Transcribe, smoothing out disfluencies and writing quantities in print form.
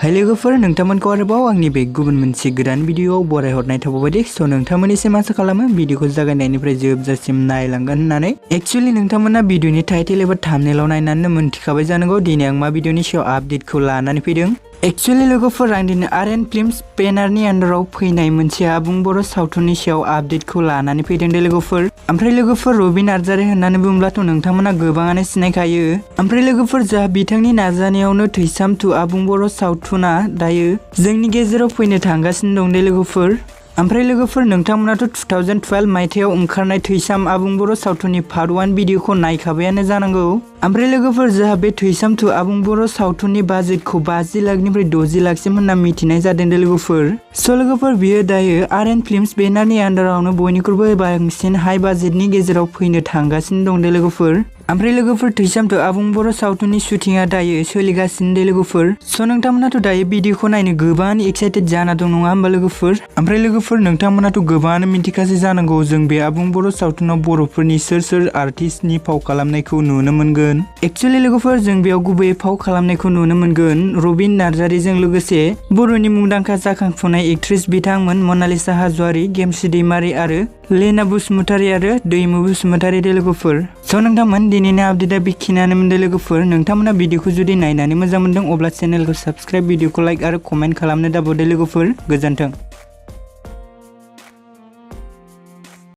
हाय लोगोफोर नोंथांमोनखौ आरोबाव आंनि बे गुबुन मोनसे गोदान भिडियोआव बरायहरनाय थाबाय दे। स' नोंथांमोननिसिम आसा खालामो भिडियोखौ जागायनायनिफ्राय जोबजासिम नायलांगोन होननानै। एक्चुअली नोंथांमोना भिडियोनि टाइटेल एबा थाम्बनेलाव नायनानै मोनथिखाबाय जानांगौ दिनै आं मा भिडियोनि सायाव आपडेटखौ लानानै फैदों। एक्चुअली लोगोफोर आं दिनै फिल्म्स बेनारनि आन्डाराव फैनाय मोनसे आबुं बर' सावथुननि सायाव आपडेटखौ लानानै फैदों दे लोगोफोर। ओमफ्राय लोगोफोर रुबि नार्जारि होननानै बुङोब्लाथ' नोंथांमोना गोबाङानो सिनायखायो। ओमफ्राय लोगोफोर जा बिथांनि नाजानायावनो थैसाम 2 आबुं बर' सावथुना दायो जोंनि गेजेराव फैनो थांगासिनो दं दे लोगोफोर। ओमफ्राय लोगोफोर नोंथांमोनाथ' 2012 मायथाइयाव ओंखारनाय थैसाम आबुं बर' सावथुननि पार्ट 1 भिडियोखौ नायखाबायानो जानांगौ। ओमफ्राय लोगोफोर जोंहा बे थैसाम 2 आबुं बर' सावथुननि बाजेटखौ 50 लाखनिफ्राय 60 लाखसिम होनना मिथिनाय जादों दे लोगोफोर। स' लोगोफोर बियो दायो फिल्म्स बेनारनि आन्डारावनो बयनिख्रुइबो बांसिन हाई बाजेटनि गेजेराव फैनो थांगासिनो दं दे लोगोफोर। ओमफ्राय लोगोफोर थैसाम 2 आबुं बर' सावथुननि शुटिंआ दायो सोलिगासिनो दे लोगोफोर। स' नोंथांमोनाथ' दायो भिडियोखौ नायनो गोबां एक्साइटेड जाना दं नङा होमबा लोगोफोर। ओमफ्राय लोगोफोर नोंथांमोनाथ' गोबाङानो मिथिखासै जानांगौ जों बे आबुं बर' सावथुनाव बर'फोरनि सोर आर्टिस्टनि फाव खालामनायखौ नुनो मोनगोन। एक्चुअली लोगोफोर जों बेयाव गुबैयै फाव खालामनायखौ नुनो मोनगोन रुबि नार्जारिजों लोगोसे बर'नि मुंदांखा जाखांफुनाय एक्ट्रेस बिथांमोन मनालिसा हाज'वारि, गेमस्रि दैमारि आरो लेना बसुमतारी आरो दैमु बसुमतारी दे लोगोफोर। स' नोंथांमोन दिनैनि आपडेटआ बेखिनियानो मोनदे लोगोफोर। नोंथांमोना भिडियोखौ जुदि नायनानै मोजां मोनदों अब्ला चेनेलखौ साबस्क्राइब, भिडियोखौ लाइक आरो कमेन्ट खालामनो दाबावदे लोगोफोर। गोजोन्थों।